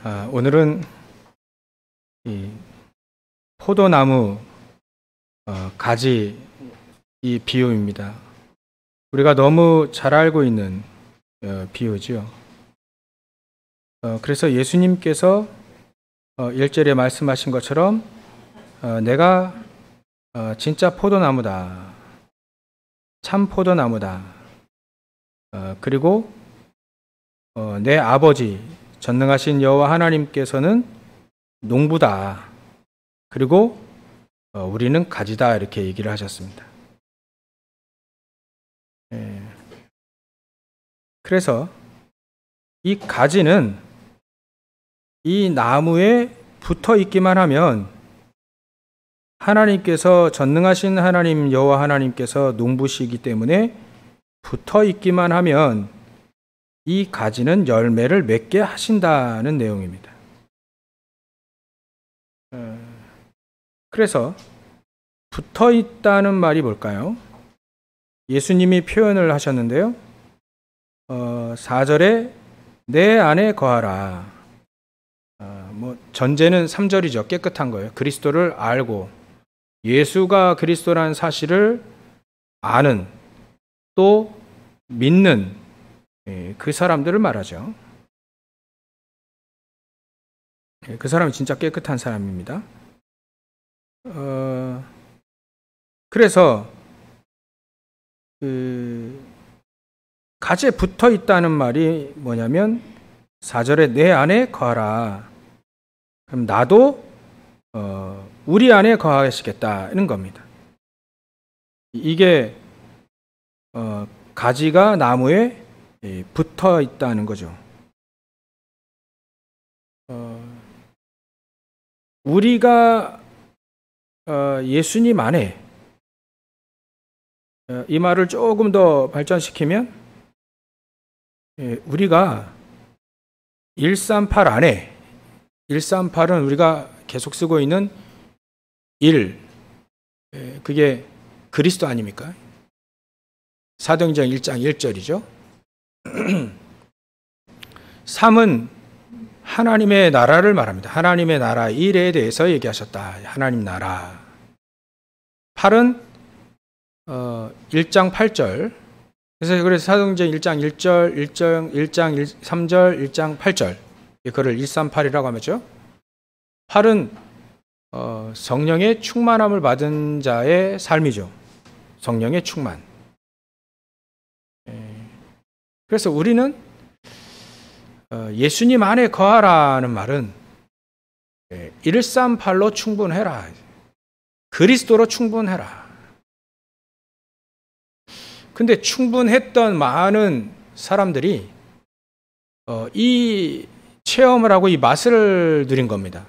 오늘은 이 포도나무 가지 이 비유입니다. 우리가 너무 잘 알고 있는 비유죠. 그래서 예수님께서 1절에 말씀하신 것처럼 내가 진짜 포도나무다, 참 포도나무다. 그리고 내 아버지 전능하신 여호와 하나님께서는 농부다. 그리고 우리는 가지다, 이렇게 얘기를 하셨습니다. 그래서 이 가지는 이 나무에 붙어 있기만 하면 하나님께서, 전능하신 하나님 여호와 하나님께서 농부시기 때문에 붙어 있기만 하면 이 가지는 열매를 맺게 하신다는 내용입니다. 그래서 붙어 있다는 말이 뭘까요? 예수님이 표현을 하셨는데요. 4절에 내 안에 거하라. 전제는 3절이죠. 깨끗한 거예요. 그리스도를 알고 예수가 그리스도라는 사실을 아는, 또 믿는 그 사람들을 말하죠. 그 사람이 진짜 깨끗한 사람입니다. 그래서 가지에 붙어 있다는 말이 뭐냐면 4절에 내 안에 거하라. 그럼 나도 우리 안에 거하시겠다는 겁니다. 이게 가지가 나무에 붙어 있다는 거죠. 우리가 예수님 안에, 이 말을 조금 더 발전시키면 우리가 138 안에, 138은 우리가 계속 쓰고 있는 1, 그게 그리스도 아닙니까? 사도행전 1장 1절이죠. 3은 하나님의 나라를 말합니다. 하나님의 나라 일에 대해서 얘기하셨다. 하나님 나라. 8은 1장 8절. 그래서 사도행전 1장 1절, 1장 3절, 1장 8절. 그걸 138이라고 하죠. 8은 성령의 충만함을 받은 자의 삶이죠. 성령의 충만. 그래서 우리는 예수님 안에 거하라는 말은 138로 충분해라. 그리스도로 충분해라. 근데 충분했던 많은 사람들이 이 체험을 하고 이 맛을 누린 겁니다.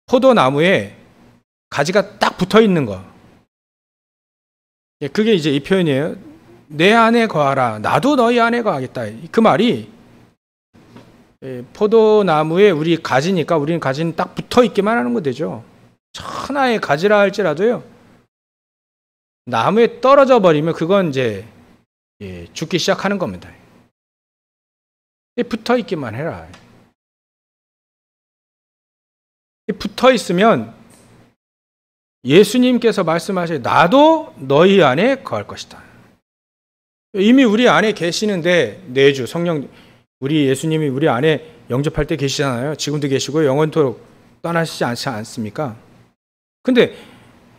포도나무에 가지가 딱 붙어 있는 거. 그게 이제 이 표현이에요. 내 안에 거하라. 나도 너희 안에 거하겠다. 그 말이 포도나무에 우리 가지니까 우리는 가지는 딱 붙어 있기만 하는 거 되죠. 천하의 가지라 할지라도요. 나무에 떨어져 버리면 그건 이제 죽기 시작하는 겁니다. 붙어 있기만 해라. 붙어 있으면 예수님께서 말씀하신 나도 너희 안에 거할 것이다. 이미 우리 안에 계시는데, 내주 성령, 우리 예수님이 우리 안에 영접할 때 계시잖아요. 지금도 계시고 영원토록 떠나시지 않지 않습니까? 근데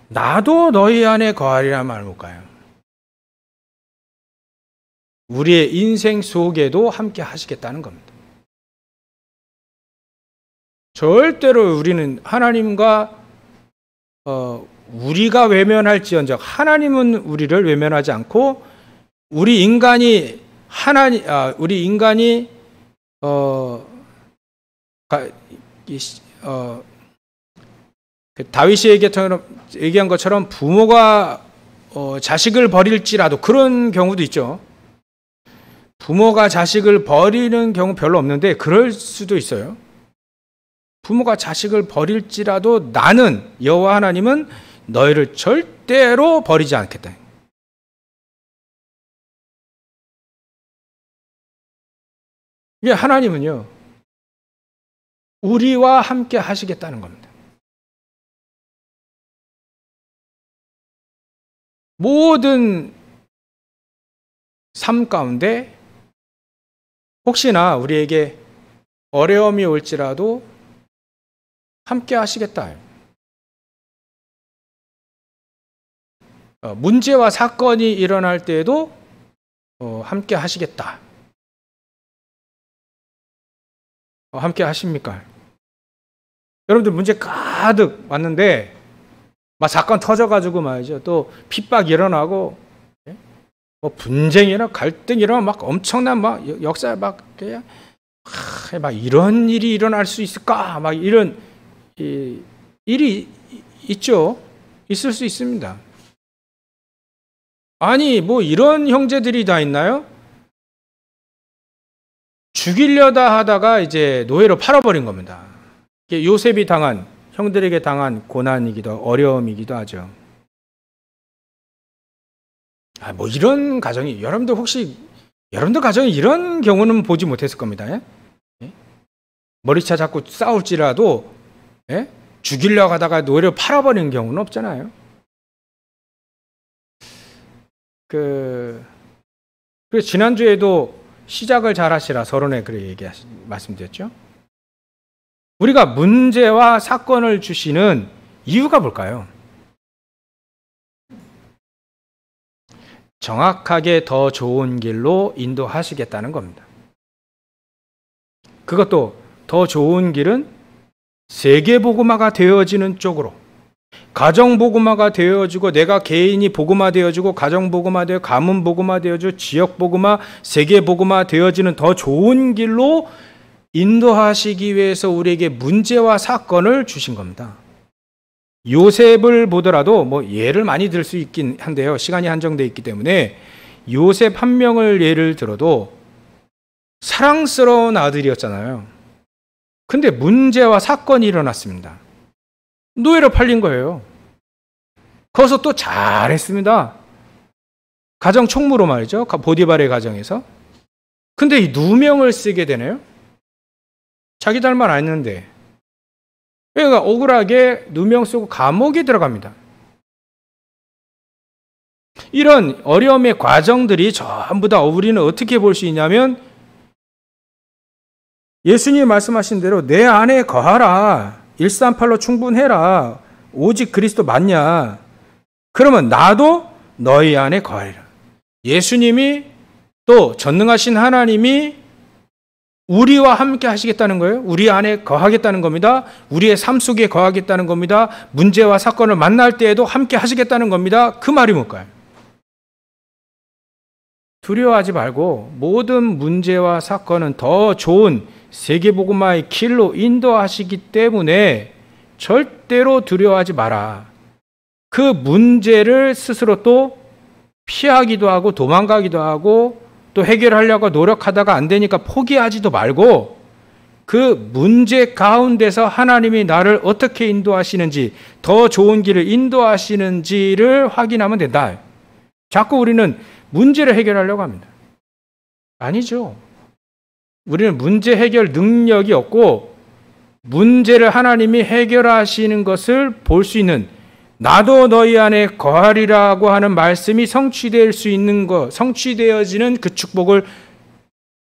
나도 너희 안에 거하리란 말 뭘까요? 우리의 인생 속에도 함께 하시겠다는 겁니다. 절대로 우리는 하나님과 우리가 외면할지언정 하나님은 우리를 외면하지 않고, 우리 인간이 다윗이 얘기한 것처럼 부모가 자식을 버릴지라도, 그런 경우도 있죠. 부모가 자식을 버리는 경우 별로 없는데 그럴 수도 있어요. 부모가 자식을 버릴지라도 나는, 여호와 하나님은 너희를 절대로 버리지 않겠다. 이게 하나님은요, 우리와 함께 하시겠다는 겁니다. 모든 삶 가운데 혹시나 우리에게 어려움이 올지라도 함께 하시겠다. 문제와 사건이 일어날 때에도 함께 하시겠다. 함께 하십니까? 여러분들 문제 가득 왔는데 막 사건 터져가지고 말이죠. 또 핍박 일어나고 뭐 분쟁이나 갈등이나 막 엄청난 막 역사 막 그냥 막 이런 일이 일어날 수 있을까? 막 이런 일이 있죠. 있을 수 있습니다. 아니 뭐 이런 형제들이 다 있나요? 죽이려다 하다가 이제 노예로 팔아버린 겁니다. 요셉이 당한, 형들에게 당한 고난이기도 어려움이기도 하죠. 뭐 이런 가정이, 여러분들 가정에 이런 경우는 보지 못했을 겁니다. 예? 머리차 잡고 싸울지라도 죽이려고 하다가 노예로 팔아버리는 경우는 없잖아요. 그래서 지난주에도 시작을 잘 하시라 서론에 그렇게 말씀드렸죠. 우리가 문제와 사건을 주시는 이유가 뭘까요? 정확하게 더 좋은 길로 인도하시겠다는 겁니다. 그것도 더 좋은 길은 세계복음화가 되어지는 쪽으로, 가정복음화가 되어지고 내가 개인이 복음화 되어지고 가정복음화 되어 가문복음화 되어지고 지역복음화, 세계복음화 되어지는 더 좋은 길로 인도하시기 위해서 우리에게 문제와 사건을 주신 겁니다. 요셉을 보더라도 뭐 예를 많이 들 수 있긴 한데요. 시간이 한정되어 있기 때문에 요셉 한 명을 예를 들어도 사랑스러운 아들이었잖아요. 근데 문제와 사건이 일어났습니다. 노예로 팔린 거예요. 거기서 또 잘했습니다. 가정 총무로 말이죠. 보디발의 가정에서. 근데 이 누명을 쓰게 되네요. 자기 닮아 안 했는데. 그러니까 억울하게 누명 쓰고 감옥에 들어갑니다. 이런 어려움의 과정들이 전부 다 우리는 어떻게 볼 수 있냐면 예수님이 말씀하신 대로 내 안에 거하라. 138로 충분해라. 오직 그리스도 맞냐. 그러면 나도 너희 안에 거하리라. 예수님이 또 전능하신 하나님이 우리와 함께 하시겠다는 거예요. 우리 안에 거하겠다는 겁니다. 우리의 삶 속에 거하겠다는 겁니다. 문제와 사건을 만날 때에도 함께 하시겠다는 겁니다. 그 말이 뭘까요? 두려워하지 말고 모든 문제와 사건은 더 좋은 세계복음화의 길로 인도하시기 때문에 절대로 두려워하지 마라. 그 문제를 스스로 또 피하기도 하고 도망가기도 하고 또 해결하려고 노력하다가 안 되니까 포기하지도 말고 그 문제 가운데서 하나님이 나를 어떻게 인도하시는지, 더 좋은 길을 인도하시는지를 확인하면 된다. 자꾸 우리는 문제를 해결하려고 합니다. 아니죠. 우리는 문제 해결 능력이 없고 문제를 하나님이 해결하시는 것을 볼 수 있는, 나도 너희 안에 거하리라고 하는 말씀이 성취될 수 있는 것, 성취되어지는 그 축복을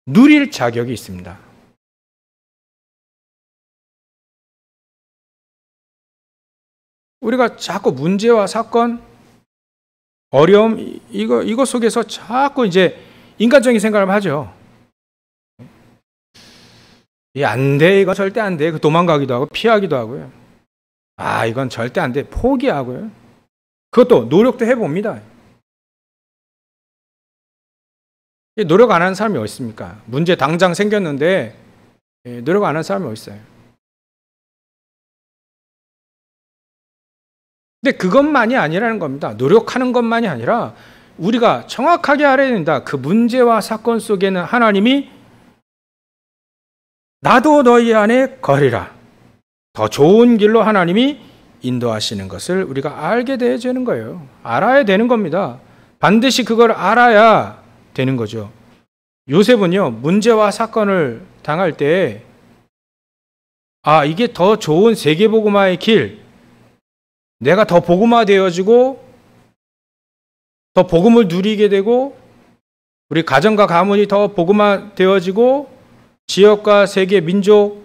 누릴 자격이 있습니다. 우리가 자꾸 문제와 사건, 어려움, 이거 속에서 자꾸 이제 인간적인 생각을 하죠. 안 돼, 이거 절대 안 돼. 그 도망가기도 하고 피하기도 하고요. 이건 절대 안 돼. 포기하고요. 그것도 노력도 해봅니다. 노력 안 하는 사람이 어디 있습니까? 문제 당장 생겼는데 노력 안 하는 사람이 어디 있어요? 근데 그것만이 아니라는 겁니다. 노력하는 것만이 아니라 우리가 정확하게 알아야 된다. 그 문제와 사건 속에는 하나님이 나도 너희 안에 거리라. 더 좋은 길로 하나님이 인도하시는 것을 우리가 알게 되는 거예요. 알아야 되는 겁니다. 반드시 그걸 알아야 되는 거죠. 요셉은요, 문제와 사건을 당할 때, 이게 더 좋은 세계복음화의 길, 내가 더 복음화되어지고, 더 복음을 누리게 되고, 우리 가정과 가문이 더 복음화되어지고, 지역과 세계, 민족,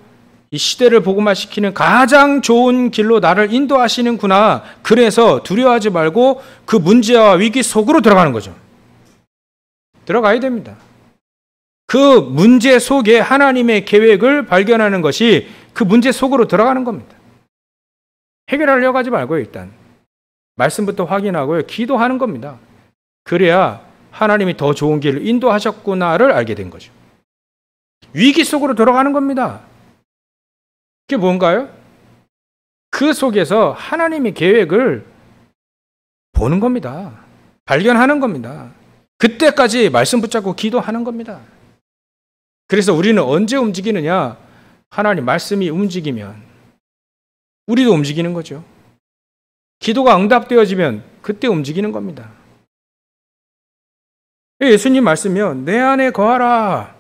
이 시대를 복음화시키는 가장 좋은 길로 나를 인도하시는구나. 그래서 두려워하지 말고 그 문제와 위기 속으로 들어가는 거죠. 들어가야 됩니다. 그 문제 속에 하나님의 계획을 발견하는 것이 그 문제 속으로 들어가는 겁니다. 해결하려고 하지 말고요, 일단. 말씀부터 확인하고요, 기도하는 겁니다. 그래야 하나님이 더 좋은 길을 인도하셨구나를 알게 된 거죠. 위기 속으로 들어가는 겁니다. 그게 뭔가요? 그 속에서 하나님의 계획을 보는 겁니다. 발견하는 겁니다. 그때까지 말씀 붙잡고 기도하는 겁니다. 그래서 우리는 언제 움직이느냐? 하나님 말씀이 움직이면 우리도 움직이는 거죠. 기도가 응답되어지면 그때 움직이는 겁니다. 예수님 말씀이요, 내 안에 거하라.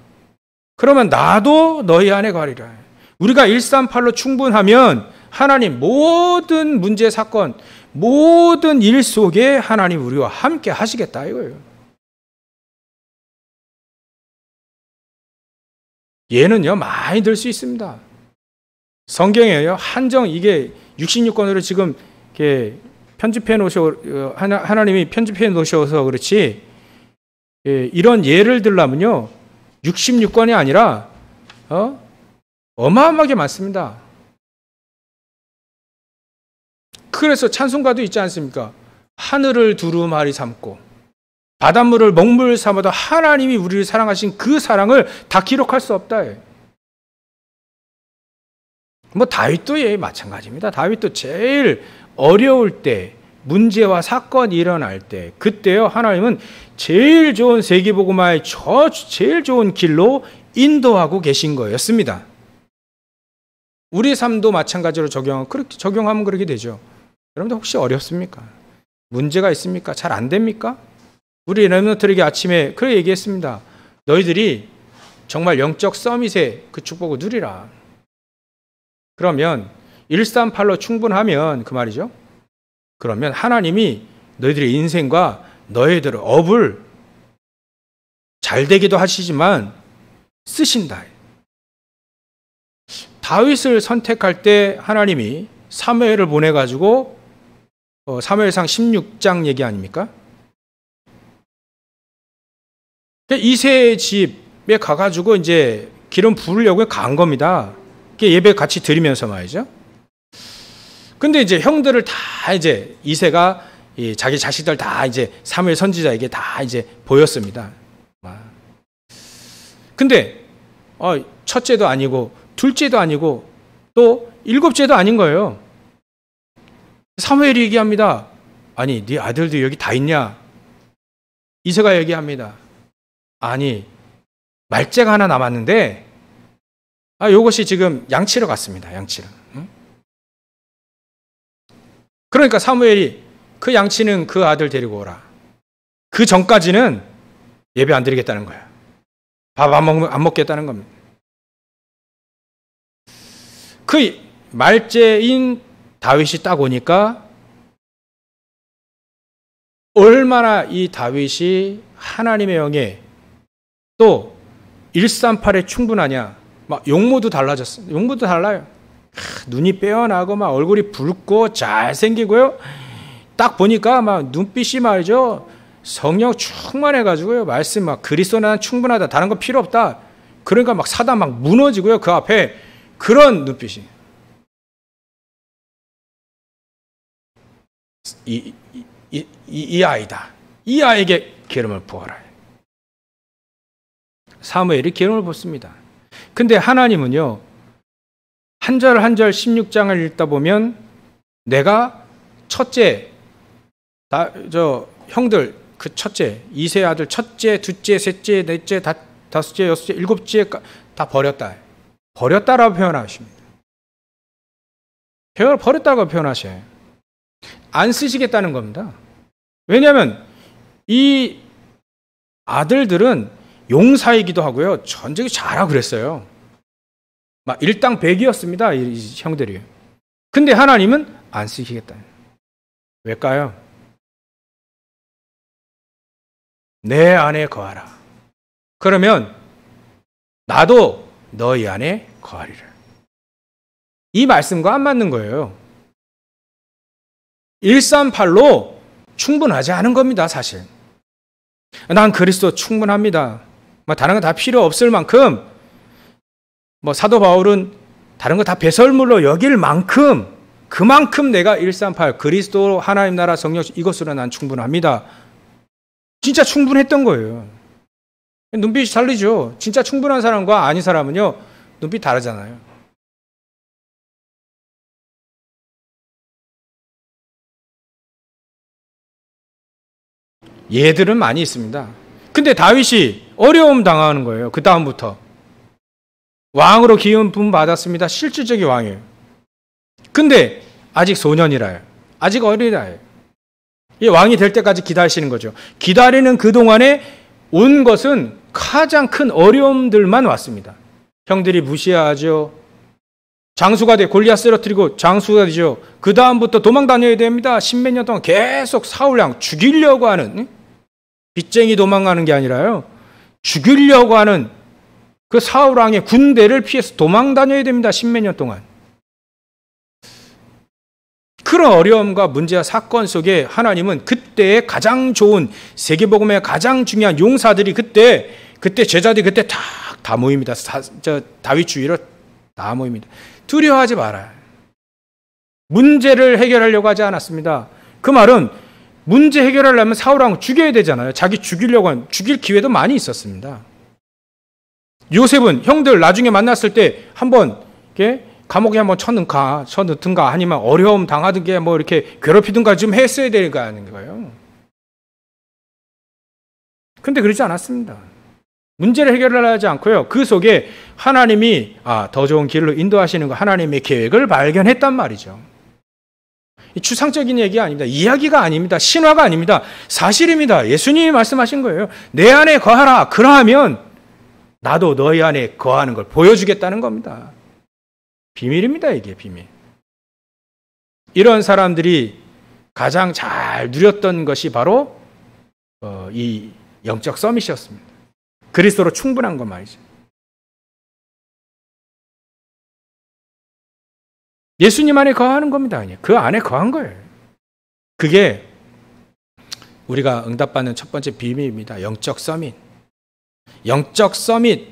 그러면 나도 너희 안에 거하리라. 우리가 138로 충분하면 하나님 모든 문제, 사건, 모든 일 속에 하나님 우리와 함께 하시겠다 이거예요. 예는요, 많이 들 수 있습니다. 성경에요, 한정, 이게 66권으로 지금 이렇게 편집해 놓으셔, 하나님이 편집해 놓으셔서 그렇지, 이런 예를 들려면요, 66권이 아니라, 어마어마하게 많습니다. 그래서 찬송가도 있지 않습니까? 하늘을 두루마리 삼고 바닷물을 먹물 삼아도 하나님이 우리를 사랑하신 그 사랑을 다 기록할 수 없다. 뭐 다윗도 마찬가지입니다. 다윗도 제일 어려울 때, 문제와 사건이 일어날 때, 그때요, 하나님은 제일 좋은 세계복음화의 제일 좋은 길로 인도하고 계신 거였습니다. 우리 삶도 마찬가지로 적용하면 그렇게 되죠. 여러분들 혹시 어렵습니까? 문제가 있습니까? 잘 안 됩니까? 우리 렘넌트에게 아침에 그렇게 얘기했습니다. 너희들이 정말 영적 서밋의 그 축복을 누리라. 그러면 138로 충분하면 그 말이죠. 그러면 하나님이 너희들의 인생과 너희들의 업을 잘 되기도 하시지만 쓰신다. 다윗을 선택할 때 하나님이 사무엘을 보내가지고 사무엘상 16장 얘기 아닙니까? 이새의 집에 가가지고 이제 기름 부으려고 간 겁니다. 예배 같이 드리면서 말이죠. 근데 이제 형들을 다 이제 이새가 자기 자식들 다 이제 사무엘 선지자에게 다 이제 보였습니다. 근데 첫째도 아니고 둘째도 아니고 또 일곱째도 아닌 거예요. 사무엘이 얘기합니다. 아니, 네 아들도 여기 다 있냐? 이새가 얘기합니다. 아니, 말째가 하나 남았는데 요것이 지금 양치러 갔습니다. 양치러. 응? 그러니까 사무엘이 그 양치는 그 아들 데리고 오라. 그 전까지는 예배 안 드리겠다는 거야. 밥 안 먹겠다는 겁니다. 그 말째인 다윗이 딱 오니까 얼마나 이 다윗이 하나님의 영에 또 138에 충분하냐. 막 용모도 달라졌어. 용모도 달라요. 눈이 빼어나고 막 얼굴이 붉고 잘생기고요. 딱 보니까 막 눈빛이 말이죠. 성령 충만해가지고요. 말씀 막 그리스도 나는 충분하다. 다른 거 필요 없다. 그러니까 막 사단 막 무너지고요. 그 앞에 그런 눈빛이. 이 아이다. 이 아이에게 기름을 부어라. 사무엘이 기름을 붓습니다. 근데 하나님은요, 한 절 한 절 16장을 읽다 보면 내가 첫째, 형들, 그 첫째, 이세 아들 첫째, 둘째, 셋째, 넷째, 다섯째, 여섯째, 일곱째 다 버렸다. 버렸다라고 표현하십니다. 버렸다고 표현하셔요. 안 쓰시겠다는 겁니다. 왜냐하면 이 아들들은 용사이기도 하고요. 전쟁이 잘하고 그랬어요. 막 일당백이었습니다. 이 형들이. 근데 하나님은 안 쓰시겠다. 왜일까요? 내 안에 거하라. 그러면 나도 너희 안에 거하리라. 이 말씀과 안 맞는 거예요. 138로 충분하지 않은 겁니다, 사실. 난 그리스도 충분합니다. 다른 거 다 필요 없을 만큼, 사도 바울은 다른 거 다 배설물로 여길 만큼, 그만큼 내가 138, 그리스도 하나님 나라 성령 이것으로 난 충분합니다. 진짜 충분했던 거예요. 눈빛이 달리죠. 진짜 충분한 사람과 아닌 사람은요, 눈빛 다르잖아요. 예들은 많이 있습니다. 근데 다윗이 어려움 당하는 거예요. 그 다음부터. 왕으로 기름 부음 받았습니다. 실질적인 왕이에요. 근데 아직 소년이라요. 아직 어리라요. 이 왕이 될 때까지 기다리시는 거죠. 기다리는 그동안에 온 것은 가장 큰 어려움들만 왔습니다. 형들이 무시하죠. 장수가 돼 골리앗 쓰러뜨리고 장수가 되죠. 그 다음부터 도망 다녀야 됩니다. 십몇 년 동안 계속 사울왕 죽이려고 하는, 빚쟁이 도망가는 게 아니라요, 죽이려고 하는 그 사울왕의 군대를 피해서 도망 다녀야 됩니다. 십몇 년 동안. 그런 어려움과 문제와 사건 속에 하나님은 그때의 가장 좋은 세계복음의 가장 중요한 용사들이 그때 제자들이 그때 다 모입니다. 다윗 주위로 다 모입니다. 두려워하지 말아요. 문제를 해결하려고 하지 않았습니다. 그 말은 문제 해결하려면 사울왕 죽여야 되잖아요. 자기 죽이려고 하면 죽일 기회도 많이 있었습니다. 요셉은 형들 나중에 만났을 때 한번 감옥에 한번 쳐넣든가 아니면 어려움 당하든가 이렇게 괴롭히든가 좀 했어야 될 거 아닌가요? 근데 그러지 않았습니다. 문제를 해결하지 않고요. 그 속에 하나님이 더 좋은 길로 인도하시는 거, 하나님의 계획을 발견했단 말이죠. 추상적인 얘기가 아닙니다. 이야기가 아닙니다. 신화가 아닙니다. 사실입니다. 예수님이 말씀하신 거예요. 내 안에 거하라. 그러하면 나도 너희 안에 거하는 걸 보여주겠다는 겁니다. 비밀입니다. 이게 비밀. 이런 사람들이 가장 잘 누렸던 것이 바로 이 영적 서밋이었습니다. 그리스도로 충분한 것 말이죠. 예수님 안에 거하는 겁니다. 그 안에 거한 거예요. 그게 우리가 응답받는 첫 번째 비밀입니다. 영적 서밋. 영적 서밋.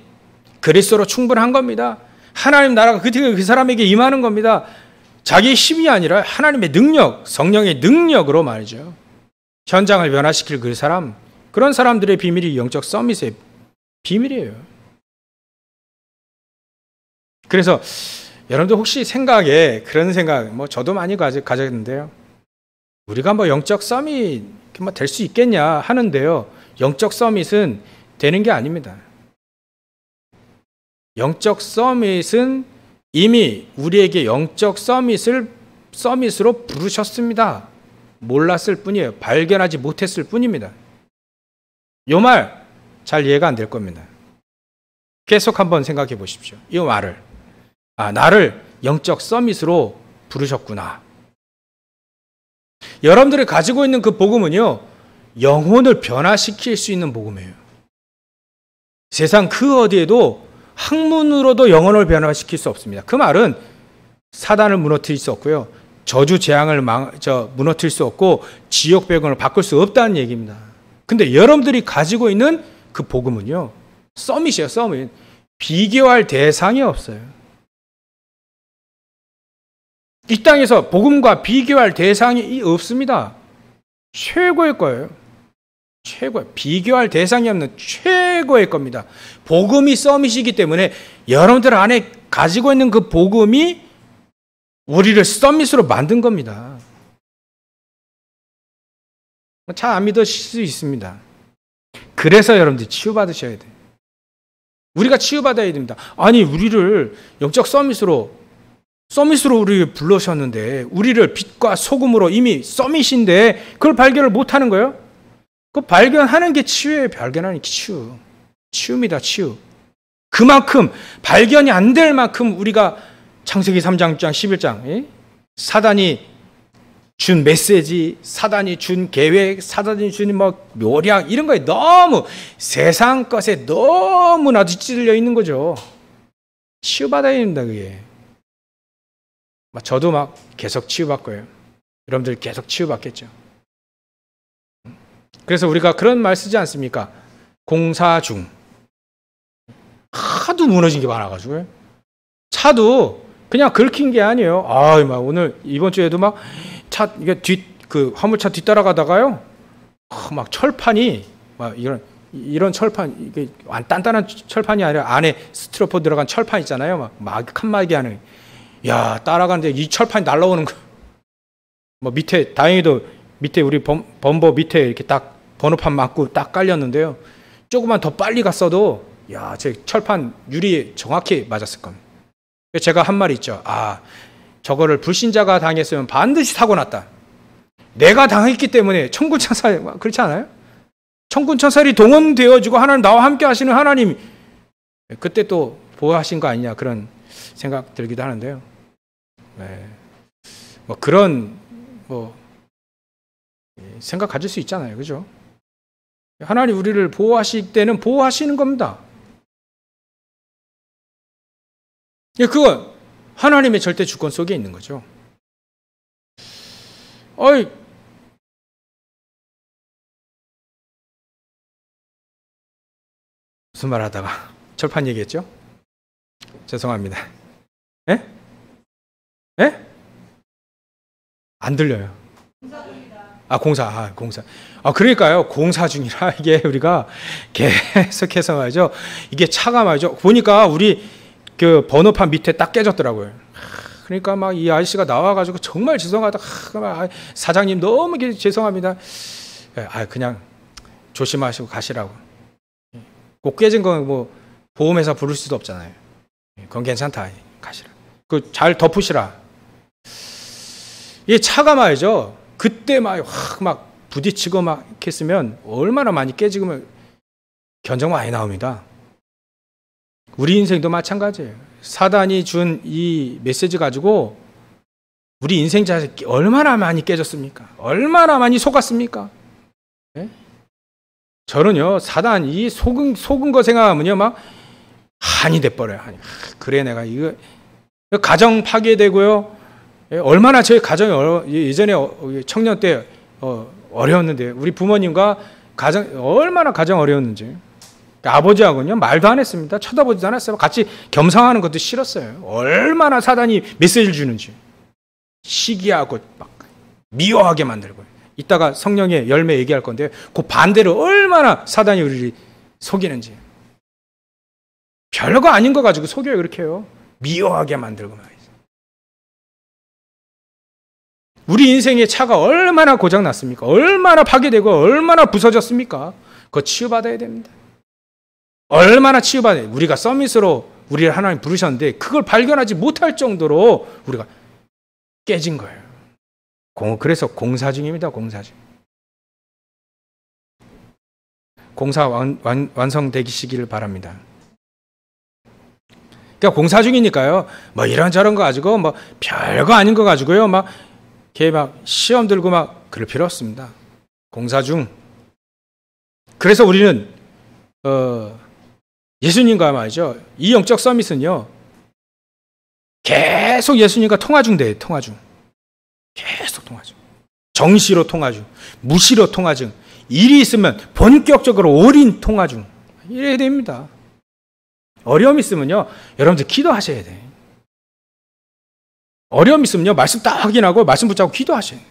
그리스도로 충분한 겁니다. 하나님 나라가 그 사람에게 임하는 겁니다. 자기의 힘이 아니라 하나님의 능력, 성령의 능력으로 말이죠. 현장을 변화시킬 그 사람, 그런 사람들의 비밀이 영적 서밋의 비밀이에요. 그래서 여러분들 혹시 생각에 그런 생각, 저도 많이 가졌는데요. 우리가 영적 서밋 될 수 있겠냐 하는데요. 영적 서밋은 되는 게 아닙니다. 영적 서밋은 이미 우리에게 영적 서밋으로 부르셨습니다. 몰랐을 뿐이에요. 발견하지 못했을 뿐입니다. 이 말 잘 이해가 안 될 겁니다. 계속 한번 생각해 보십시오. 이 말을. 나를 영적 서밋으로 부르셨구나. 여러분들이 가지고 있는 그 복음은요, 영혼을 변화시킬 수 있는 복음이에요. 세상 그 어디에도 학문으로도 영혼을 변화시킬 수 없습니다. 그 말은 사단을 무너뜨릴 수 없고요, 저주 재앙을 무너뜨릴 수 없고 지옥 배경을 바꿀 수 없다는 얘기입니다. 근데 여러분들이 가지고 있는 그 복음은요, 서밋이에요. 서밋. 비교할 대상이 없어요. 이 땅에서 복음과 비교할 대상이 없습니다. 최고의 거예요. 최고의, 비교할 대상이 없는 최고의 겁니다. 복음이 서밋이기 때문에 여러분들 안에 가지고 있는 그 복음이 우리를 서밋으로 만든 겁니다. 잘 안 믿으실 수 있습니다. 그래서 여러분들이 치유받으셔야 돼요. 우리가 치유받아야 됩니다. 아니, 우리를 영적 서밋으로 우리를 불러셨는데, 우리를 빛과 소금으로 이미 서밋인데 그걸 발견을 못하는 거예요? 그 발견하는 게 치유예요. 발견하는 게 치유. 치유입니다. 치유. 그만큼 발견이 안 될 만큼 우리가 창세기 3장, 11장 사단이 준 메시지, 사단이 준 계획, 사단이 준 뭐 묘략 이런 거에 너무 세상 것에 너무나도 찔려 있는 거죠. 치유받아야 됩니다. 그게. 저도 막 계속 치유받고요. 여러분들 계속 치유받겠죠. 그래서 우리가 그런 말 쓰지 않습니까? 공사 중. 하도 무너진 게 많아가지고요. 차도 그냥 긁힌 게 아니에요. 막 오늘 이번 주에도 막 차 이게 화물차 뒤따라가다가요. 막 철판이 막 이런 철판 이게 단단한 철판이 아니라 안에 스티로폼 들어간 철판 있잖아요. 막 칸막이 하는. 야 따라가는데 이 철판이 날라오는 거. 뭐 밑에 다행히도 밑에 우리 범버 밑에 이렇게 딱 번호판 맞고 딱 깔렸는데요. 조금만 더 빨리 갔어도 제 철판 유리에 정확히 맞았을 겁니다. 제가 한 말이 있죠. 저거를 불신자가 당했으면 반드시 사고 났다. 내가 당했기 때문에 천군천사 그렇지 않아요? 천군천사들이 동원되어지고 하나님 나와 함께 하시는 하나님 그때 또 보호하신 거 아니냐 그런 생각 들기도 하는데요. 뭐 그런 생각 가질 수 있잖아요. 그죠? 하나님 우리를 보호하실 때는 보호하시는 겁니다. 그건 하나님의 절대 주권 속에 있는 거죠. 무슨 말 하다가 철판 얘기했죠? 죄송합니다. 예? 예? 안 들려요. 공사. 그러니까요. 공사 중이라 이게 우리가 계속해서 말이죠. 이게 차가 말이죠. 보니까 우리 그 번호판 밑에 딱 깨졌더라고요. 그러니까 막 이 아저씨가 나와가지고 정말 죄송하다. 사장님 너무 죄송합니다. 그냥 조심하시고 가시라고. 꼭 깨진 건 뭐 보험회사 부를 수도 없잖아요. 그건 괜찮다. 가시라. 잘 덮으시라. 이 차가 말이죠. 그때 막 부딪히고 막 이렇게 했으면 얼마나 많이 깨지면 견적 많이 나옵니다. 우리 인생도 마찬가지예요. 사단이 준 이 메시지 가지고 우리 인생 자체 얼마나 많이 깨졌습니까? 얼마나 많이 속았습니까? 네? 저는요 사단 이 속은 거 생각하면요 막 한이 돼버려요. 그래 내가 이거 가정 파괴되고요. 얼마나 저희 가정이 예전에 청년 때 어려웠는데 우리 부모님과 얼마나 가정 어려웠는지. 아버지하고는요 말도 안 했습니다. 쳐다보지도 않았어요. 같이 겸상하는 것도 싫었어요. 얼마나 사단이 메시지를 주는지 시기하고 막 미워하게 만들고. 이따가 성령의 열매 얘기할 건데 그 반대로 얼마나 사단이 우리를 속이는지. 별거 아닌 거 가지고 속여요. 그렇게 해요. 미워하게 만들고 말이죠. 우리 인생의 차가 얼마나 고장났습니까? 얼마나 파괴되고 얼마나 부서졌습니까? 그거 치유받아야 됩니다. 얼마나 치유받아야 돼요. 우리가 서밋으로 우리를 하나님 부르셨는데 그걸 발견하지 못할 정도로 우리가 깨진 거예요. 그래서 공사 중입니다. 공사 중. 공사 완성되시기를 바랍니다. 그러니까 공사 중이니까요. 뭐 이런저런 거 가지고 뭐 별거 아닌 거 가지고요. 막 시험 들고 막 그럴 필요 없습니다. 공사 중. 그래서 우리는 예수님과 말이죠. 이 영적 서밋은요. 계속 예수님과 통화 중 돼요. 통화 중. 계속 통화 중. 정시로 통화 중. 무시로 통화 중. 일이 있으면 본격적으로 올인 통화 중. 이래야 됩니다. 어려움 있으면요. 여러분들 기도하셔야 돼. 어려움 있으면요. 말씀 딱 확인하고 말씀 붙잡고 기도하셔야 돼요.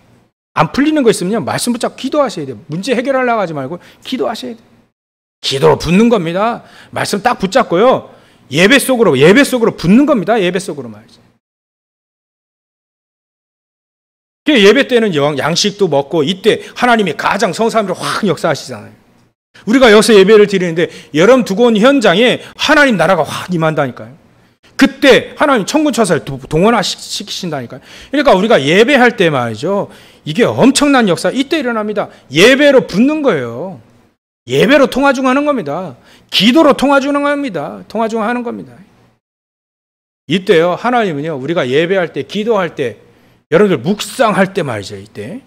안 풀리는 거 있으면요. 말씀 붙잡고 기도하셔야 돼요. 문제 해결하려고 하지 말고 기도하셔야 돼요. 기도로 붙는 겁니다. 말씀 딱 붙잡고요. 예배 속으로 붙는 겁니다. 예배 속으로 말이죠. 예배 때는 양식도 먹고 이때 하나님이 가장 성삼위로 확 역사하시잖아요. 우리가 여기서 예배를 드리는데 여러분 두고 온 현장에 하나님 나라가 확 임한다니까요. 그때 하나님 천군천사를 동원시키신다니까요. 그러니까 우리가 예배할 때 말이죠. 이게 엄청난 역사 이때 일어납니다. 예배로 붙는 거예요. 예배로 통화 중하는 겁니다. 기도로 통화 중하는 겁니다. 통화 중하는 겁니다. 이때요, 하나님은요, 우리가 예배할 때, 기도할 때, 여러분들 묵상할 때 말이죠, 이때.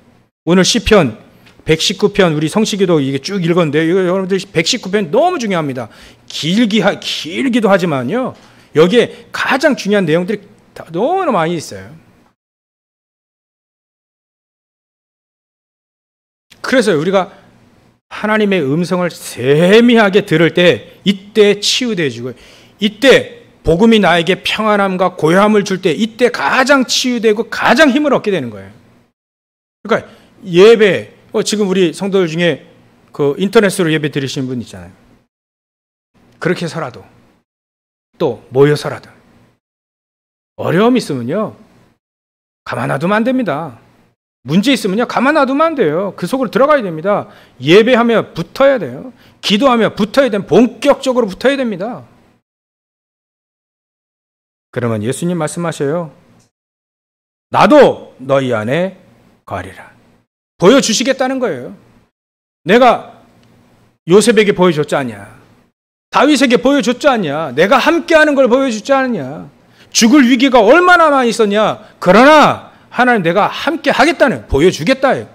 오늘 시편 119편, 우리 성시기도 이게 쭉 읽었는데, 이거 여러분들 119편 너무 중요합니다. 길기도 하지만요, 여기에 가장 중요한 내용들이 너무나 많이 있어요. 그래서 우리가 하나님의 음성을 세미하게 들을 때, 이때 치유되어지고, 이때 복음이 나에게 평안함과 고요함을 줄 때, 이때 가장 치유되고 가장 힘을 얻게 되는 거예요. 그러니까 예배, 지금 우리 성도들 중에 그 인터넷으로 예배 드리시는 분 있잖아요. 그렇게 해서라도, 또 모여서라도 어려움이 있으면요, 가만 놔두면 안 됩니다. 문제 있으면요, 가만 놔두면 안 돼요. 그 속으로 들어가야 됩니다. 예배하며 붙어야 돼요. 기도하며 붙어야 됩니다. 본격적으로 붙어야 됩니다. 그러면 예수님 말씀하셔요. 나도 너희 안에 거하리라. 보여주시겠다는 거예요. 내가 요셉에게 보여줬지 않냐. 다윗에게 보여줬지 않냐. 내가 함께하는 걸 보여줬지 않냐. 죽을 위기가 얼마나 많이 있었냐. 그러나 하나님 내가 함께 하겠다는, 보여주겠다.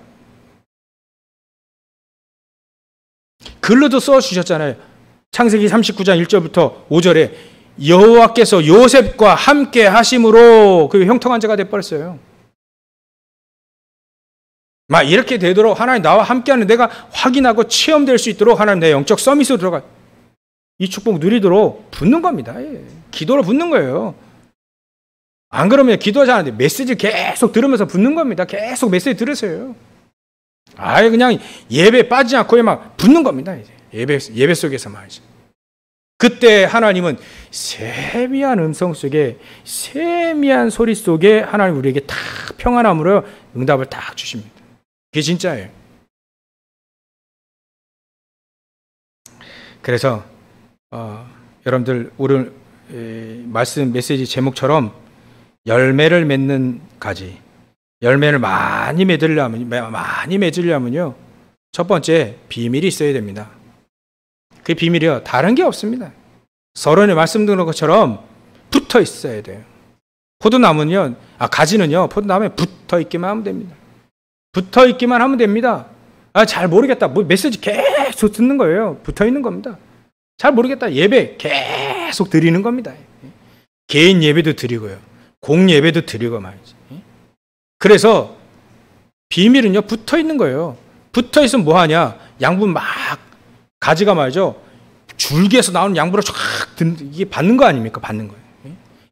글로도 써주셨잖아요. 창세기 39장 1절부터 5절에 여호와께서 요셉과 함께 하심으로 그 형통한 자가 되어버렸어요. 막 이렇게 되도록 하나님 나와 함께하는 내가 확인하고 체험될 수 있도록 하나님 내 영적 서밋으로 들어가 이 축복 누리도록 붙는 겁니다. 기도로 붙는 거예요. 안 그러면 기도하지 않는데 메시지 계속 들으면서 붙는 겁니다. 계속 메시지 들으세요. 아예 그냥 예배 빠지지 않고 막 붙는 겁니다. 이제 예배 속에서 말이죠. 그때 하나님은 세미한 음성 속에, 세미한 소리 속에 하나님 우리에게 다 평안함으로 응답을 딱 주십니다. 그게 진짜예요. 그래서 여러분들 오늘 말씀 메시지 제목처럼 열매를 맺는 가지, 열매를 많이 맺으려면요, 첫 번째 비밀이 있어야 됩니다. 그 비밀이요, 다른 게 없습니다. 서론에 말씀드린 것처럼 붙어 있어야 돼요. 포도나무는요, 가지는요, 포도나무에 붙어 있기만 하면 됩니다. 붙어 있기만 하면 됩니다. 잘 모르겠다. 메시지 계속 듣는 거예요. 붙어 있는 겁니다. 잘 모르겠다. 예배 계속 드리는 겁니다. 개인 예배도 드리고요. 공 예배도 드리고 말이지. 그래서 비밀은요, 붙어 있는 거예요. 붙어 있으면 뭐 하냐? 양분 막 가지가 말이죠. 줄기에서 나오는 양분을 쫙 이게 받는 거 아닙니까? 받는 거예요.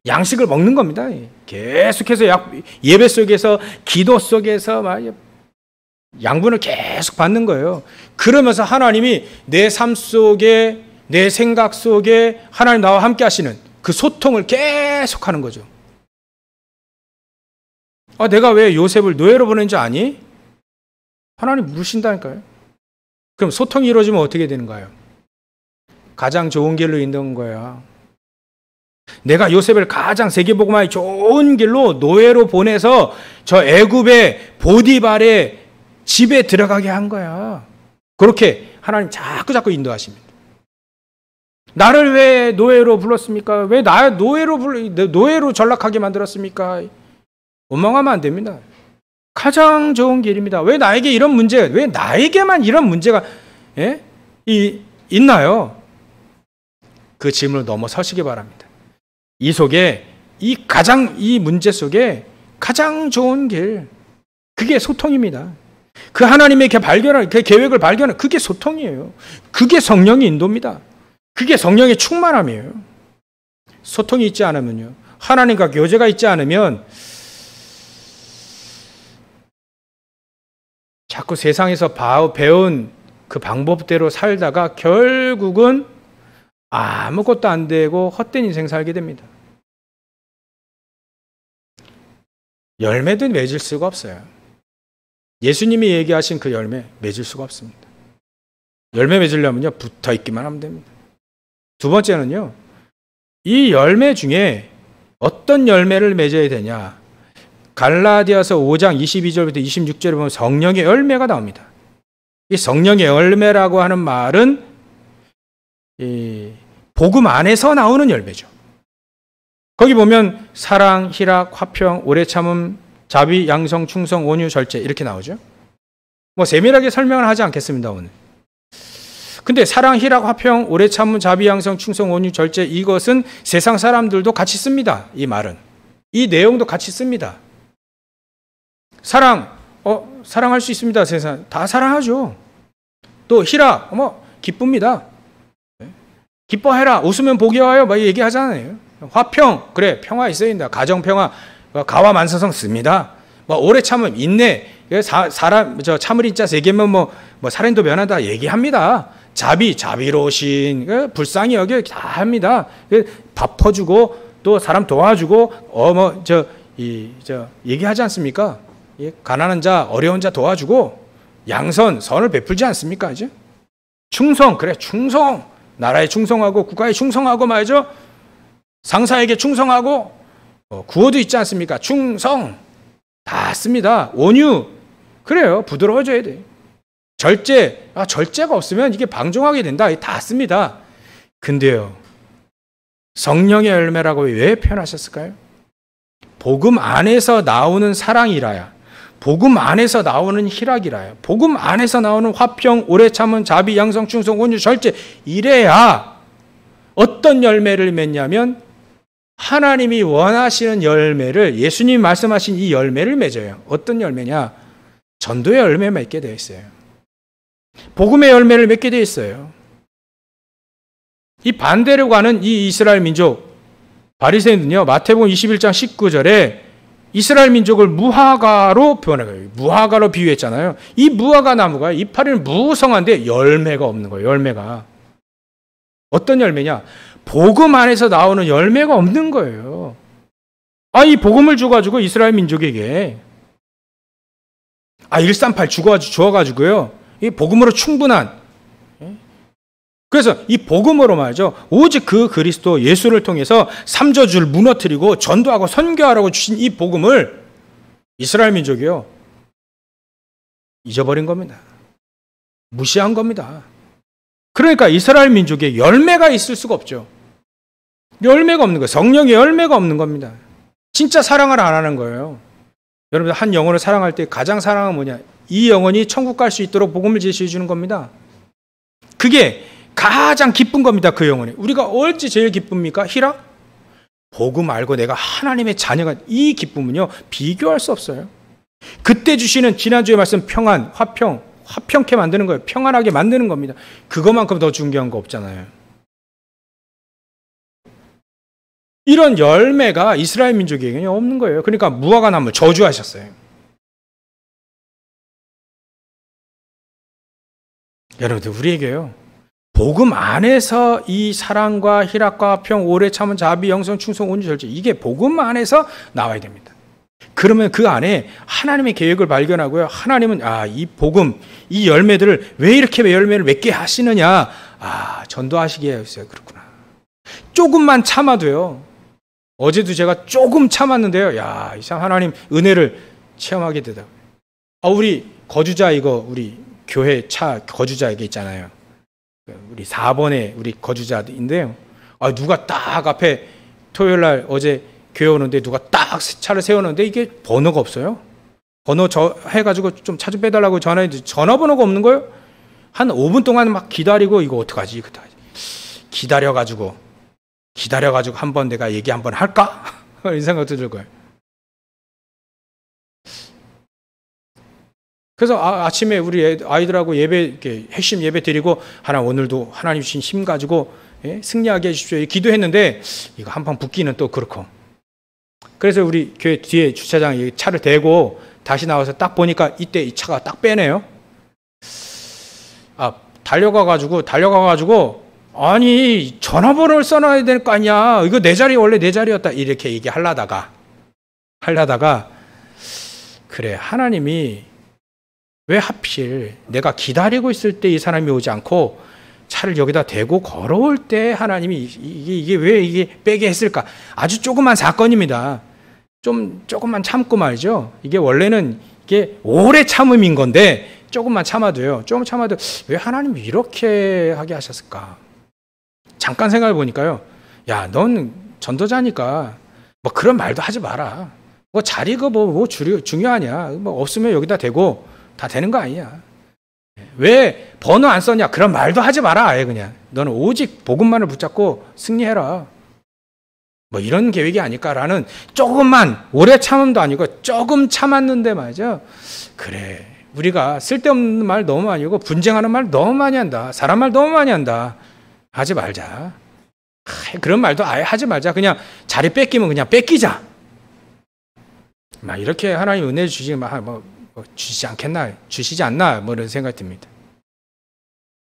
양식을 먹는 겁니다. 계속해서 예배 속에서, 기도 속에서 막 양분을 계속 받는 거예요. 그러면서 하나님이 내 삶 속에, 내 생각 속에 하나님 나와 함께 하시는 그 소통을 계속 하는 거죠. 내가 왜 요셉을 노예로 보낸지 아니? 하나님 물으신다니까요. 그럼 소통이 이루어지면 어떻게 되는가요? 가장 좋은 길로 인도한 거야. 내가 요셉을 가장 세계복음화의 좋은 길로 노예로 보내서 저 애굽의 보디발의 집에 들어가게 한 거야. 그렇게 하나님 자꾸 인도하십니다. 나를 왜 노예로 불렀습니까? 왜 나 노예로 전락하게 만들었습니까? 원망하면 안 됩니다. 가장 좋은 길입니다. 왜 나에게 이런 문제, 왜 나에게만 이런 문제가 있나요? 그 질문을 넘어서시기 바랍니다. 이 속에 이 문제 속에 가장 좋은 길, 그게 소통입니다. 그 하나님의 그 계획을 발견하는 그게 소통이에요. 그게 성령의 인도입니다. 그게 성령의 충만함이에요. 소통이 있지 않으면요, 하나님과 교제가 있지 않으면 자꾸 세상에서 배운 그 방법대로 살다가 결국은 아무것도 안 되고 헛된 인생 살게 됩니다. 열매도 맺을 수가 없어요. 예수님이 얘기하신 그 열매 맺을 수가 없습니다. 열매 맺으려면요, 붙어 있기만 하면 됩니다. 두 번째는요, 이 열매 중에 어떤 열매를 맺어야 되냐? 갈라디아서 5장 22절부터 26절에 보면 성령의 열매가 나옵니다. 이 성령의 열매라고 하는 말은 이 복음 안에서 나오는 열매죠. 거기 보면 사랑, 희락, 화평, 오래 참음, 자비, 양성, 충성, 온유, 절제 이렇게 나오죠. 뭐 세밀하게 설명을 하지 않겠습니다, 오늘. 근데 사랑, 희락, 화평, 오래 참음, 자비, 양성, 충성, 온유, 절제 이것은 세상 사람들도 같이 씁니다. 이 말은. 이 내용도 같이 씁니다. 사랑, 사랑할 수 있습니다. 세상 다 사랑하죠. 또 희락, 기쁩니다. 기뻐해라. 웃으면 복이 와요. 막 얘기하잖아요. 화평, 그래 평화 있어야 된다. 가정 평화, 가와 만사성 씁니다. 오래 참음, 인내, 사람 참을 인자 세 개면 뭐 살인도 면하다 얘기합니다. 자비, 자비로우신, 불쌍히 여겨 다 합니다. 밥 퍼주고 또 사람 도와주고 얘기하지 않습니까? 가난한 자, 어려운 자 도와주고 양선, 선을 베풀지 않습니까? 이제 충성, 그래 충성, 나라에 충성하고 국가에 충성하고 말이죠. 상사에게 충성하고 구호도 있지 않습니까? 충성 다 씁니다. 온유, 그래요. 부드러워져야 돼. 절제, 절제가 없으면 이게 방종하게 된다. 다 씁니다. 근데요, 성령의 열매라고 왜 표현하셨을까요? 복음 안에서 나오는 사랑이라야, 복음 안에서 나오는 희락이라야, 복음 안에서 나오는 화평, 오래 참은, 자비, 양성, 충성, 온유, 절제 이래야 어떤 열매를 맺냐면 하나님이 원하시는 열매를, 예수님이 말씀하신 이 열매를 맺어요. 어떤 열매냐? 전도의 열매 맺게 되어 있어요. 복음의 열매를 맺게 되어 있어요. 이 반대로 가는 이 이스라엘 민족 바리새인은요, 마태복음 21장 19절에 이스라엘 민족을 무화과로 표현해요. 무화과로 비유했잖아요. 이 무화과 나무가 이파리는 무성한데 열매가 없는 거예요. 열매가. 어떤 열매냐? 복음 안에서 나오는 열매가 없는 거예요. 이 복음을 줘가지고 이스라엘 민족에게 138 주어가지고요. 이 복음으로 충분한, 그래서 이 복음으로 말이죠. 오직 그 그리스도 예수를 통해서 삼저주를 무너뜨리고 전도하고 선교하라고 주신 이 복음을 이스라엘 민족이요, 잊어버린 겁니다. 무시한 겁니다. 그러니까 이스라엘 민족에 열매가 있을 수가 없죠. 열매가 없는 거예요. 성령의 열매가 없는 겁니다. 진짜 사랑을 안 하는 거예요. 여러분, 한 영혼을 사랑할 때 가장 사랑은 뭐냐? 이 영혼이 천국 갈 수 있도록 복음을 제시해 주는 겁니다. 그게 가장 기쁜 겁니다. 그 영혼이. 우리가 어찌 제일 기쁩니까? 희락? 복음 알고 내가 하나님의 자녀가, 이 기쁨은요 비교할 수 없어요. 그때 주시는 지난주에 말씀 평안, 화평케 만드는 거예요. 평안하게 만드는 겁니다. 그것만큼 더 중요한 거 없잖아요. 이런 열매가 이스라엘 민족에게는 없는 거예요. 그러니까 무화과 나무 저주하셨어요. 여러분들, 우리에게요, 복음 안에서 이 사랑과 희락과 평, 오래 참은, 자비, 영성, 충성, 온유, 절제, 이게 복음 안에서 나와야 됩니다. 그러면 그 안에 하나님의 계획을 발견하고요, 하나님은 이 복음, 이 열매들을 왜 이렇게 열매를 맺게 하시느냐, 전도하시게 했어요. 그렇구나. 조금만 참아도요, 어제도 제가 조금 참았는데요, 이 참 하나님 은혜를 체험하게 되더라고요. 우리 거주자, 우리 교회 차 거주자에게 있잖아요. 우리 4번에 우리 거주자인데요. 누가 딱 앞에 토요일날 어제 교회 오는데 누가 딱 차를 세우는데 이게 번호가 없어요. 번호 해가지고 좀 차 좀 빼달라고 전화했는데 전화번호가 없는 거예요. 한 5분 동안 막 기다리고 이거 어떡하지? 기다려가지고 한번 내가 얘기 한번 할까? 이런 생각도 들고요. 그래서 아침에 우리 아이들하고 예배, 이렇게 핵심 예배 드리고, 오늘도 하나님 주신 힘 가지고 승리하게 해주십시오. 기도했는데, 이거 한판 붙기는 또 그렇고. 그래서 우리 교회 뒤에 주차장에 차를 대고 다시 나와서 딱 보니까 이때 이 차가 딱 빼네요. 달려가가지고, 아니, 전화번호를 써놔야 될 거 아니야. 이거 내 자리, 원래 내 자리였다. 이렇게 얘기하려다가, 그래, 하나님이 왜 하필 내가 기다리고 있을 때 이 사람이 오지 않고 차를 여기다 대고 걸어올 때 하나님이 이게 왜 이게 빼게 했을까? 아주 조그만 사건입니다. 조금만 참고 말이죠. 이게 원래는 이게 오래 참음인 건데 조금만 참아도요. 조금 참아도 왜 하나님이 이렇게 하게 하셨을까? 잠깐 생각해 보니까요. 야, 넌 전도자니까 뭐 그런 말도 하지 마라. 뭐 자리가 뭐 중요하냐? 뭐 없으면 여기다 대고 다 되는 거 아니냐? 왜 번호 안 썼냐? 그런 말도 하지 마라. 아예 그냥 너는 오직 복음만을 붙잡고 승리해라. 뭐 이런 계획이 아닐까라는 조금만 오래 참음도 아니고 조금 참았는데 말이죠. 그래. 우리가 쓸데없는 말 너무 많이 하고 분쟁하는 말 너무 많이 한다. 사람 말 너무 많이 한다. 하지 말자. 그런 말도 아예 하지 말자. 그냥 자리 뺏기면 그냥 뺏기자. 막 이렇게 하나님 은혜 주시지 주시지 않겠나, 주시지 않나 뭐 이런 생각이 듭니다.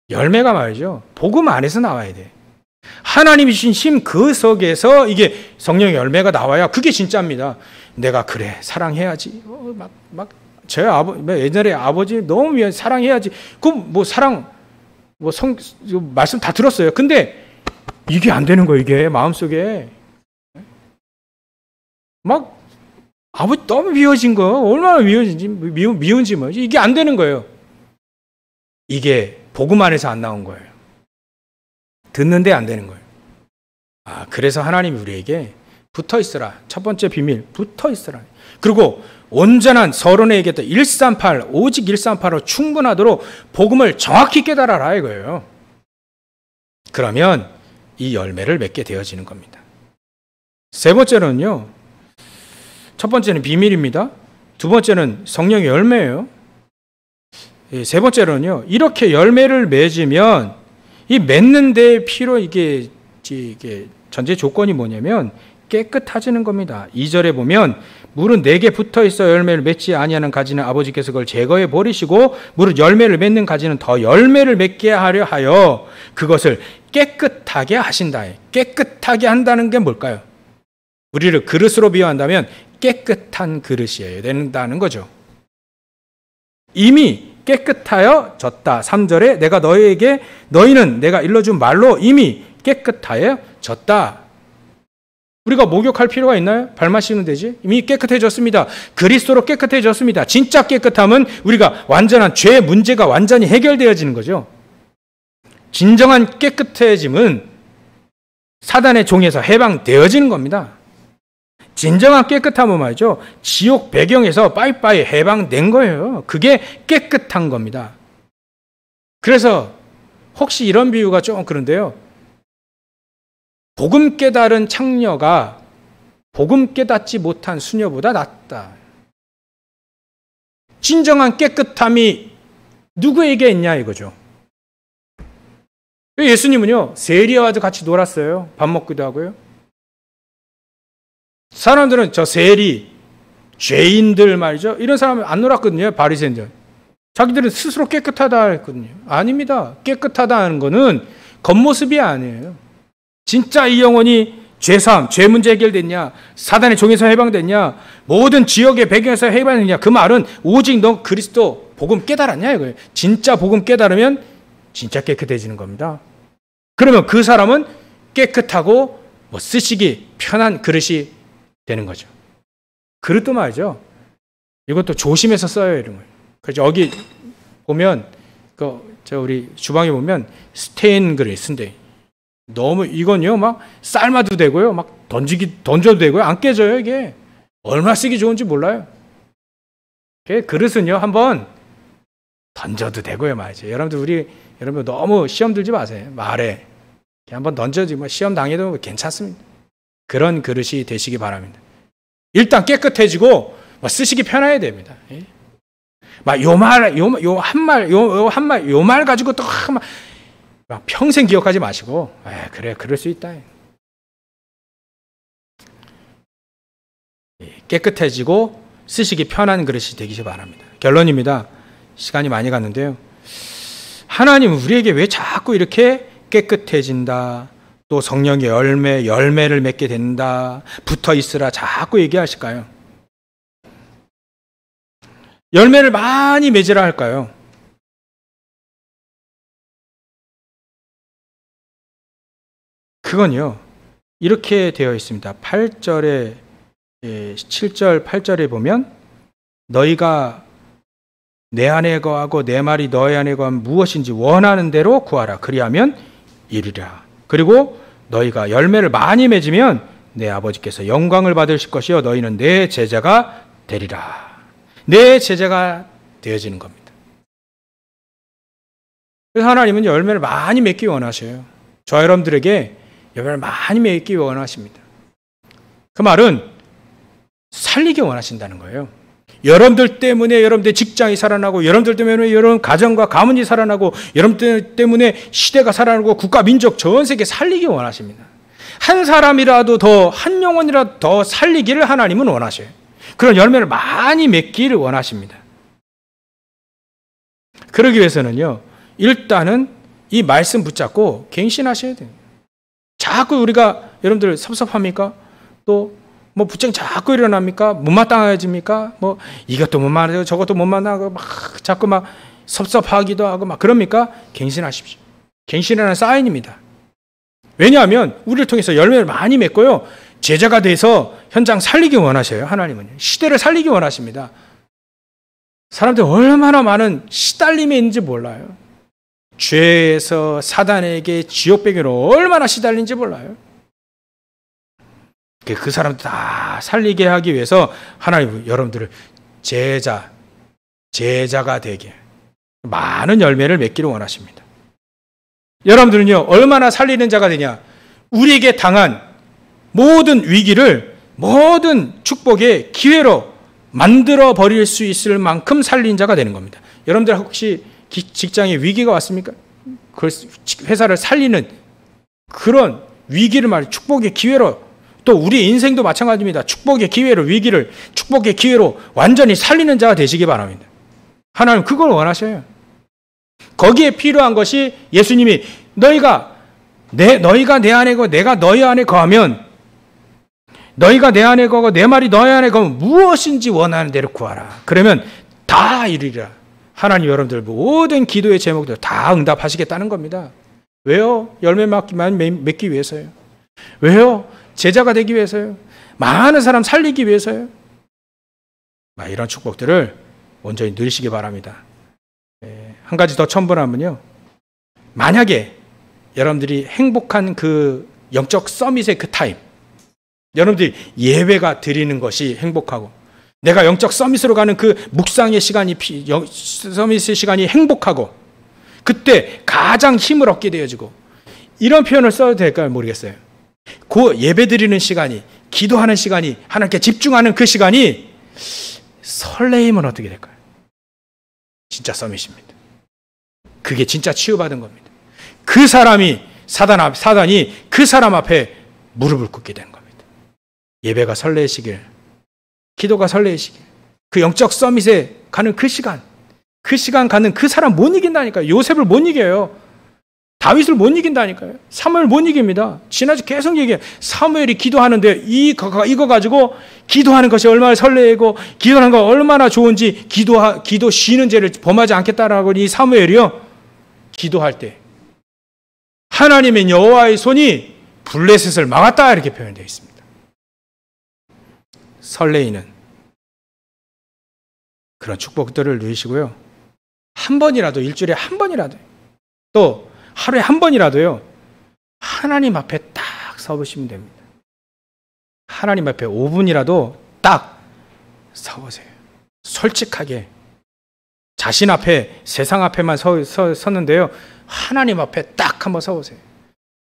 열매가 말이죠. 복음 안에서 나와야 돼. 하나님이 주신 힘 그 속에서 이게 성령의 열매가 나와야 그게 진짜입니다. 내가 그래 사랑해야지. 예전에 아버지 너무 사랑해야지. 뭐 사랑 말씀 다 들었어요. 근데 이게 안 되는 거예요. 이게 마음속에 막 아버지 너무 미워진 거 얼마나 미운지 뭐 이게 안 되는 거예요. 이게 복음 안에서 안 나온 거예요. 듣는데 안 되는 거예요. 그래서 하나님이 우리에게 붙어 있으라. 첫 번째 비밀, 붙어 있으라. 그리고 온전한 서론에 얘기했던 138, 오직 138로 충분하도록 복음을 정확히 깨달아라 이거예요. 그러면 이 열매를 맺게 되어지는 겁니다. 세 번째는요. 첫 번째는 비밀입니다. 두 번째는 성령의 열매예요. 세 번째로는요. 이렇게 열매를 맺으면 이 맺는 데 필요 이게 전제 조건이 뭐냐면 깨끗해지는 겁니다. 2절에 보면 물은 내게 붙어 있어 열매를 맺지 아니하는 가지는 아버지께서 그걸 제거해 버리시고 무릇 열매를 맺는 가지는 더 열매를 맺게 하려 하여 그것을 깨끗하게 하신다. 깨끗하게 한다는 게 뭘까요? 우리를 그릇으로 비유한다면 깨끗한 그릇이어야 된다는 거죠. 이미 깨끗하여졌다. 3절에 내가 너희는 내가 일러준 말로 이미 깨끗하여졌다. 우리가 목욕할 필요가 있나요? 발 마시면 되지. 이미 깨끗해졌습니다. 그리스도로 깨끗해졌습니다. 진짜 깨끗함은 우리가 완전한 죄의 문제가 완전히 해결되어지는 거죠. 진정한 깨끗해짐은 사단의 종에서 해방되어지는 겁니다. 진정한 깨끗함은 말이죠. 지옥 배경에서 빠이빠이 해방된 거예요. 그게 깨끗한 겁니다. 그래서 혹시 이런 비유가 좀 그런데요. 복음 깨달은 창녀가 복음 깨닫지 못한 수녀보다 낫다. 진정한 깨끗함이 누구에게 있냐 이거죠. 예수님은요. 세리와도 같이 놀았어요. 밥 먹기도 하고요. 사람들은 저 세리, 죄인들 말이죠. 이런 사람은 안 놀았거든요. 바리새인들. 자기들은 스스로 깨끗하다 했거든요. 아닙니다. 깨끗하다 하는 거는 겉모습이 아니에요. 진짜 이 영혼이 죄사함, 죄 문제 해결됐냐, 사단의 종에서 해방됐냐, 모든 지역의 배경에서 해방됐냐, 그 말은 오직 너 그리스도 복음 깨달았냐 이거예요. 진짜 복음 깨달으면 진짜 깨끗해지는 겁니다. 그러면 그 사람은 깨끗하고 쓰시기 편한 그릇이 되는 거죠. 그릇도 말이죠. 이것도 조심해서 써요, 이런 걸. 그래서 여기 보면 우리 주방에 보면 스테인 그릇 쓴대. 너무 이건요, 막 삶아도 되고요, 막 던져도 되고요, 안 깨져요 이게. 얼마 쓰기 좋은지 몰라요. 그릇은요, 한번 던져도 되고요, 말이죠. 여러분 너무 시험 들지 마세요. 말에 한번 던져지 시험 당해도 괜찮습니다. 그런 그릇이 되시기 바랍니다. 일단 깨끗해지고 쓰시기 편해야 됩니다. 요 말 가지고 또 막 평생 기억하지 마시고, 그래, 그럴 수 있다. 깨끗해지고 쓰시기 편한 그릇이 되기를 바랍니다. 결론입니다. 시간이 많이 갔는데요. 하나님은 우리에게 왜 자꾸 이렇게 깨끗해진다, 또 성령의 열매를 맺게 된다, 붙어 있으라 자꾸 얘기하실까요? 열매를 많이 맺으라 할까요? 그건요, 이렇게 되어 있습니다. 8절에 7절 8절에 보면 너희가 내 안에 거하고 내 말이 너희 안에 거하면 무엇인지 원하는 대로 구하라. 그리하면 이루리라. 그리고 너희가 열매를 많이 맺으면 내 아버지께서 영광을 받으실 것이요 너희는 내 제자가 되리라. 내 제자가 되어지는 겁니다. 그래서 하나님은 열매를 많이 맺기 원하셔요. 저 여러분들에게 열매를 많이 맺기 원하십니다. 그 말은 살리기 원하신다는 거예요. 여러분들 때문에 여러분들 직장이 살아나고, 여러분들 때문에 여러분 가정과 가문이 살아나고, 여러분들 때문에 시대가 살아나고, 국가, 민족, 전 세계 살리기 원하십니다. 한 사람이라도 더, 한 영혼이라도 더 살리기를 하나님은 원하셔요. 그런 열매를 많이 맺기를 원하십니다. 그러기 위해서는요, 일단은 이 말씀 붙잡고 갱신하셔야 돼요. 자꾸 우리가, 여러분들 섭섭합니까? 또 뭐 부정이 자꾸 일어납니까? 못마땅해집니까? 뭐 이것도 못 만나고 저것도 못 만나고 막 자꾸 막 섭섭하기도 하고 막 그럽니까? 갱신하십시오. 갱신이라는 사인입니다. 왜냐하면 우리를 통해서 열매를 많이 맺고요, 제자가 돼서 현장 살리기 원하셔요. 하나님은 시대를 살리기 원하십니다. 사람들이 얼마나 많은 시달림에 있는지 몰라요. 죄에서 사단에게 지옥배기로 얼마나 시달린지 몰라요. 그 사람들 다 살리게 하기 위해서 하나님 여러분들을 제자가 되게 많은 열매를 맺기를 원하십니다. 여러분들은요, 얼마나 살리는 자가 되냐? 우리에게 당한 모든 위기를 모든 축복의 기회로 만들어 버릴 수 있을 만큼 살린 자가 되는 겁니다. 여러분들 혹시 직장에 위기가 왔습니까? 그 회사를 살리는 그런 위기를 축복의 기회로, 또 우리 인생도 마찬가지입니다. 축복의 기회로, 위기를 축복의 기회로 완전히 살리는 자가 되시기 바랍니다. 하나님 그걸 원하셔요. 거기에 필요한 것이 예수님이 너희가 내 안에 거하고 내가 너희 안에 거하면, 너희가 내 안에 거하고 내 말이 너희 안에 거하면 무엇인지 원하는 대로 구하라. 그러면 다 이루리라. 하나님 여러분들 모든 기도의 제목들 다 응답하시겠다는 겁니다. 왜요? 열매 맺기 위해서요. 왜요? 제자가 되기 위해서요. 많은 사람 살리기 위해서요. 이런 축복들을 온전히 누리시기 바랍니다. 한 가지 더 첨부하면요, 만약에 여러분들이 행복한 그 영적 서밋의 그 타임, 여러분들이 예배가 드리는 것이 행복하고, 내가 영적 서밋으로 가는 그 묵상의 시간이, 서밋의 시간이 행복하고, 그때 가장 힘을 얻게 되어지고, 이런 표현을 써도 될까요? 모르겠어요. 그 예배 드리는 시간이, 기도하는 시간이, 하나님께 집중하는 그 시간이 설레임은 어떻게 될까요? 진짜 서밋입니다. 그게 진짜 치유받은 겁니다. 그 사람이, 사단이 그 사람 앞에 무릎을 꿇게 되는 겁니다. 예배가 설레시길, 기도가 설레시길, 그 영적 서밋에 가는 그 시간 가는 그 사람 못 이긴다니까요. 요셉을 못 이겨요. 다윗을 못 이긴다니까요. 사무엘 못 이깁니다. 지난주 계속 얘기해요. 사무엘이 기도하는데 이거 가지고 기도하는 것이 얼마나 설레고, 기도하는 거 얼마나 좋은지, 기도 쉬는 죄를 범하지 않겠다라고 이 사무엘이요, 기도할 때 하나님의 여호와의 손이 블레셋을 막았다, 이렇게 표현되어 있습니다. 설레이는 그런 축복들을 누리시고요, 한 번이라도, 일주일에 한 번이라도, 또 하루에 한 번이라도요, 하나님 앞에 딱 서보시면 됩니다. 하나님 앞에 5분이라도 딱 서보세요. 솔직하게 자신 앞에, 세상 앞에만 섰는데요, 하나님 앞에 딱 한번 서보세요.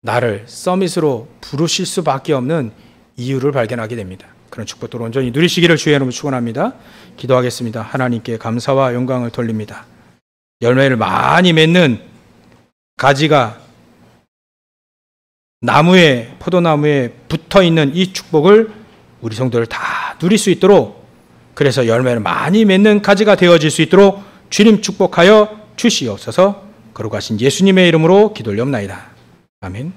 나를 서밋으로 부르실 수밖에 없는 이유를 발견하게 됩니다. 그런 축복들 온전히 누리시기를 주의 이름으로 축원합니다. 기도하겠습니다. 하나님께 감사와 영광을 돌립니다. 열매를 많이 맺는 가지가 포도나무에 붙어있는 이 축복을 우리 성도들 다 누릴 수 있도록, 그래서 열매를 많이 맺는 가지가 되어질 수 있도록 주님 축복하여 주시옵소서. 거룩하신 예수님의 이름으로 기도를 옵나이다. 아멘.